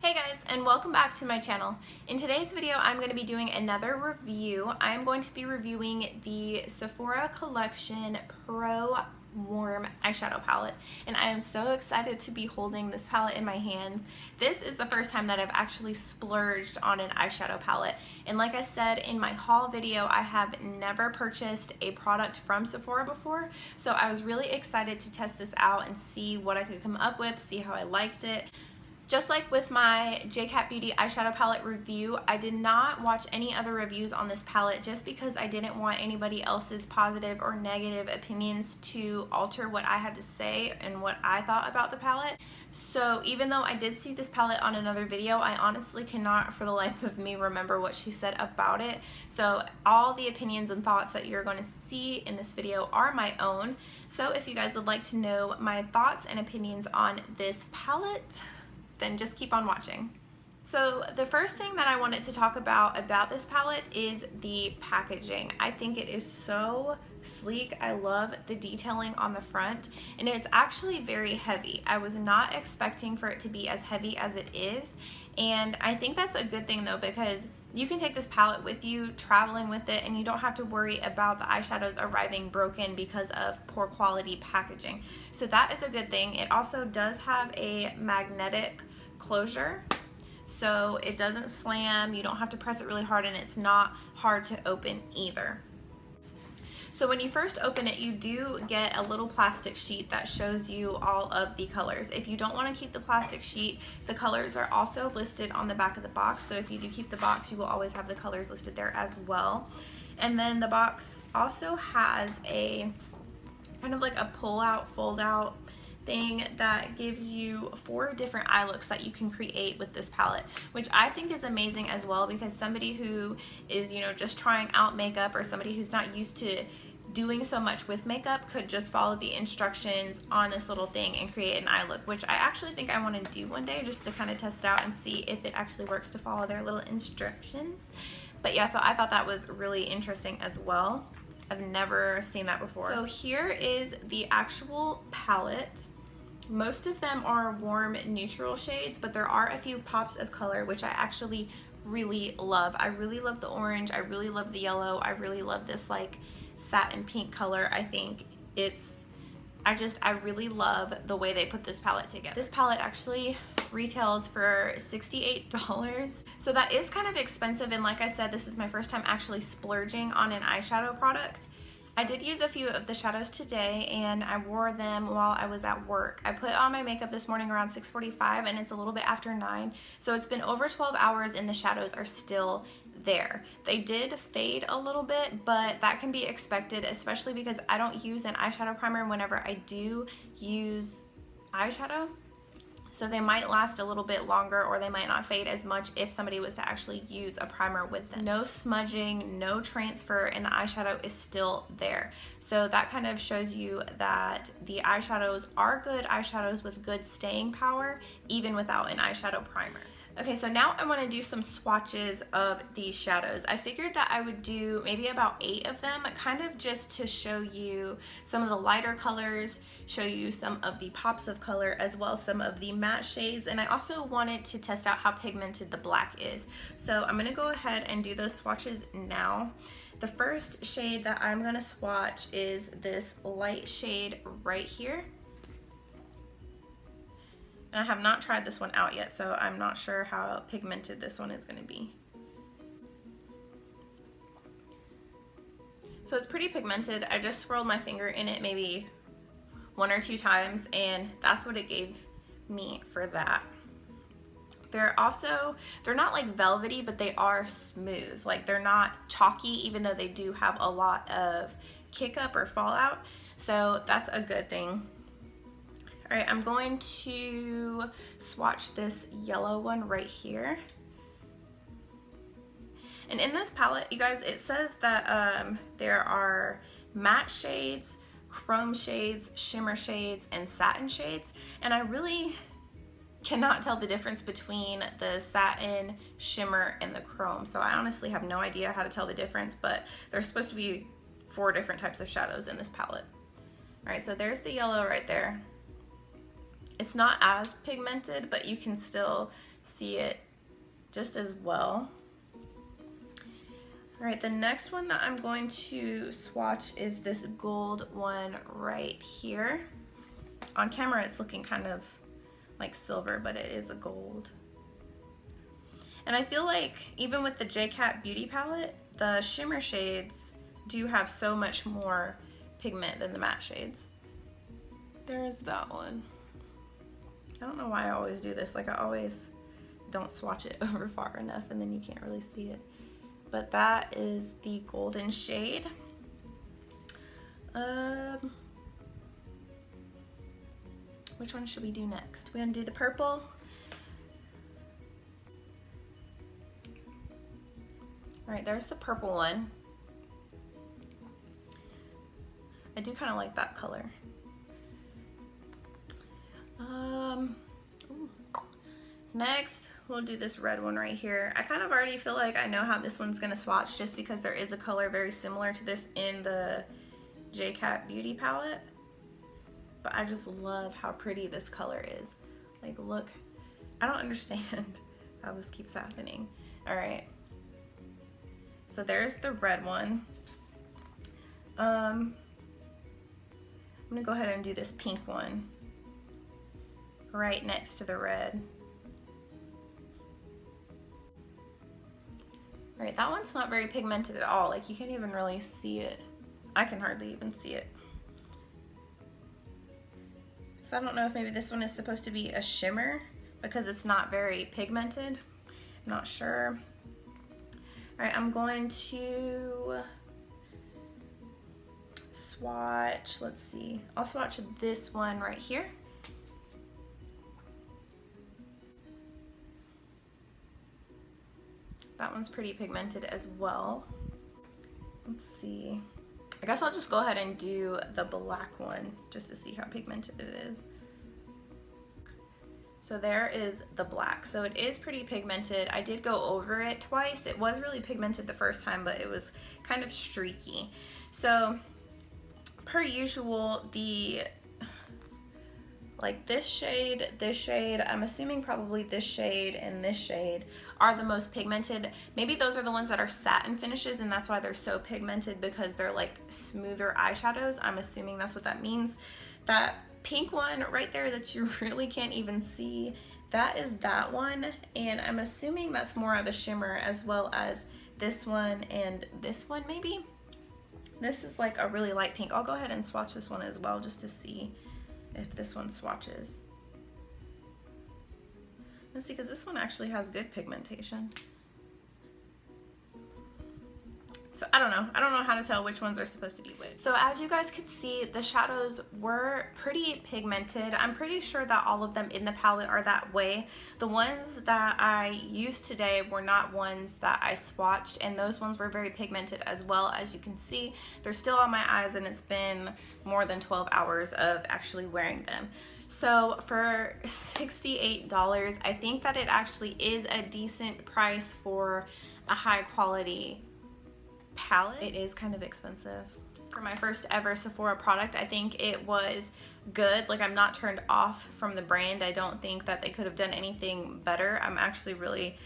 Hey guys, and welcome back to my channel. In today's video, I'm going to be doing another review. I'm going to be reviewing the Sephora Collection Pro Warm Eyeshadow Palette, and I am so excited to be holding this palette in my hands. This is the first time that I've actually splurged on an eyeshadow palette, and like I said in my haul video, I have never purchased a product from Sephora before, so I was really excited to test this out and see what I could come up with, see how I liked it. Just like with my JCat Beauty eyeshadow palette review, I did not watch any other reviews on this palette just because I didn't want anybody else's positive or negative opinions to alter what I had to say and what I thought about the palette. So even though I did see this palette on another video, I honestly cannot for the life of me remember what she said about it. So all the opinions and thoughts that you're going to see in this video are my own. So if you guys would like to know my thoughts and opinions on this palette, then just keep on watching. So the first thing that I wanted to talk about this palette is the packaging. I think it is so sleek. I love the detailing on the front, and it's actually very heavy. I was not expecting for it to be as heavy as it is, and I think that's a good thing though, because you can take this palette with you traveling with it and you don't have to worry about the eyeshadows arriving broken because of poor quality packaging. So that is a good thing. It also does have a magnetic closure, so it doesn't slam, you don't have to press it really hard, and it's not hard to open either. So when you first open it, you do get a little plastic sheet that shows you all of the colors. If you don't want to keep the plastic sheet, the colors are also listed on the back of the box. So if you do keep the box, you will always have the colors listed there as well. And then the box also has a kind of like a pull out, fold out thing that gives you 4 different eye looks that you can create with this palette, which I think is amazing as well, because somebody who is, you know, just trying out makeup, or somebody who's not used to doing so much with makeup could just follow the instructions on this little thing and create an eye look, which I actually think I want to do one day just to kind of test it out and see if it actually works to follow their little instructions. But yeah, so I thought that was really interesting as well. I've never seen that before. So here is the actual palette. Most of them are warm neutral shades, but there are a few pops of color which I actually really love. I really love the orange, I really love the yellow, I really love this like satin pink color. I think I really love the way they put this palette together. This palette actually retails for $68, so that is kind of expensive, and like I said, this is my first time actually splurging on an eyeshadow product. I did use a few of the shadows today, and I wore them while I was at work. I put on my makeup this morning around 6:45, and it's a little bit after 9, so it's been over 12 hours and the shadows are still there. They did fade a little bit, but that can be expected, especially because I don't use an eyeshadow primer whenever I do use eyeshadow. So they might last a little bit longer, or they might not fade as much if somebody was to actually use a primer with them. No smudging, no transfer, and the eyeshadow is still there. So that kind of shows you that the eyeshadows are good eyeshadows with good staying power, even without an eyeshadow primer. Okay, so now I want to do some swatches of these shadows. I figured that I would do maybe about 8 of them, kind of just to show you some of the lighter colors, show you some of the pops of color, as well as some of the matte shades, and I also wanted to test out how pigmented the black is. So I'm going to go ahead and do those swatches now. The first shade that I'm going to swatch is this light shade right here. And I have not tried this one out yet, so I'm not sure how pigmented this one is going to be. So it's pretty pigmented. I just swirled my finger in it maybe 1 or 2 times, and that's what it gave me for that. They're not like velvety, but they are smooth. Like, they're not chalky, even though they do have a lot of kick up or fallout. So that's a good thing. All right, I'm going to swatch this yellow one right here. And in this palette, you guys, it says that there are matte shades, chrome shades, shimmer shades, and satin shades. And I really cannot tell the difference between the satin, shimmer, and the chrome. So I honestly have no idea how to tell the difference, but there's supposed to be 4 different types of shadows in this palette. All right, so there's the yellow right there. It's not as pigmented, but you can still see it just as well. All right, the next one that I'm going to swatch is this gold one right here. On camera, it's looking kind of like silver, but it is a gold. And I feel like even with the J-Cat Beauty palette, the shimmer shades do have so much more pigment than the matte shades. There's that one. I don't know why I always do this. Like I always don't swatch it over far enough and then you can't really see it. But that is the golden shade. Which one should we do next? We're gonna do the purple. All right, there's the purple one. I do kind of like that color. Next, we'll do this red one right here. I kind of already feel like I know how this one's gonna swatch just because there is a color very similar to this in the J-Cat Beauty palette. But I just love how pretty this color is. Like, look, I don't understand how this keeps happening. All right, so there's the red one. I'm gonna go ahead and do this pink one right next to the red. All right, that one's not very pigmented at all. Like you can't even really see it. I can hardly even see it. So I don't know if maybe this one is supposed to be a shimmer because it's not very pigmented. I'm not sure. All right, I'm going to swatch, let's see. I'll swatch this one right here. That one's pretty pigmented as well. Let's see. I guess I'll just go ahead and do the black one just to see how pigmented it is. So there is the black. So it is pretty pigmented. I did go over it twice. It was really pigmented the first time, but it was kind of streaky. So per usual, like this shade, I'm assuming probably this shade and this shade are the most pigmented. Maybe those are the ones that are satin finishes and that's why they're so pigmented, because they're like smoother eyeshadows. I'm assuming that's what that means. That pink one right there that you really can't even see, that is that one. And I'm assuming that's more of a shimmer, as well as this one and this one maybe. This is like a really light pink. I'll go ahead and swatch this one as well just to see if this one swatches. Let's see, because this one actually has good pigmentation. So I don't know how to tell which ones are supposed to be which. So as you guys could see, the shadows were pretty pigmented. I'm pretty sure that all of them in the palette are that way. The ones that I used today were not ones that I swatched, and those ones were very pigmented as well. As you can see, they're still on my eyes and it's been more than 12 hours of actually wearing them. So for $68, I think that it actually is a decent price for a high quality palette. It is kind of expensive. For my first ever Sephora product, I think it was good. Like, I'm not turned off from the brand. I don't think that they could have done anything better. I'm actually really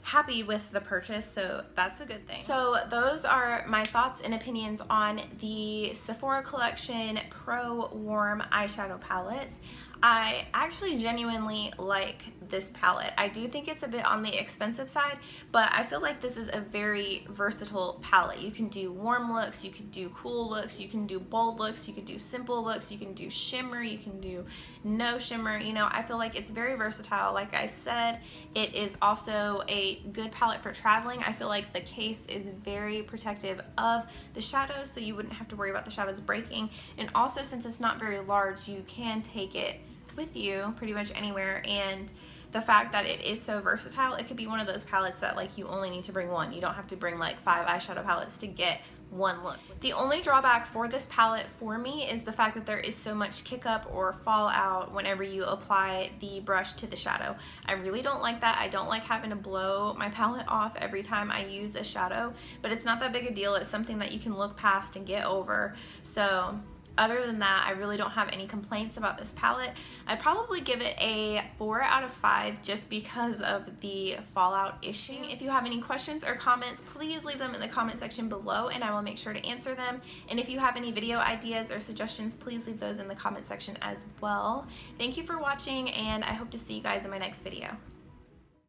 happy with the purchase, so that's a good thing. So those are my thoughts and opinions on the Sephora Collection Pro Warm Eyeshadow Palette. I actually genuinely like this palette. I do think it's a bit on the expensive side, but I feel like this is a very versatile palette. You can do warm looks, you can do cool looks, you can do bold looks, you can do simple looks, you can do shimmer, you can do no shimmer. You know, I feel like it's very versatile. Like I said, it is also a good palette for traveling. I feel like the case is very protective of the shadows, so you wouldn't have to worry about the shadows breaking. And also, since it's not very large, you can take it with you pretty much anywhere. And the fact that it is so versatile, it could be one of those palettes that like you only need to bring one. You don't have to bring like 5 eyeshadow palettes to get one look. The only drawback for this palette for me is the fact that there is so much kick up or fallout whenever you apply the brush to the shadow. I really don't like that. I don't like having to blow my palette off every time I use a shadow, but it's not that big a deal. It's something that you can look past and get over. So other than that, I really don't have any complaints about this palette. I'd probably give it a 4 out of 5 just because of the fallout issue. If you have any questions or comments, please leave them in the comment section below and I will make sure to answer them. And if you have any video ideas or suggestions, please leave those in the comment section as well. Thank you for watching, and I hope to see you guys in my next video.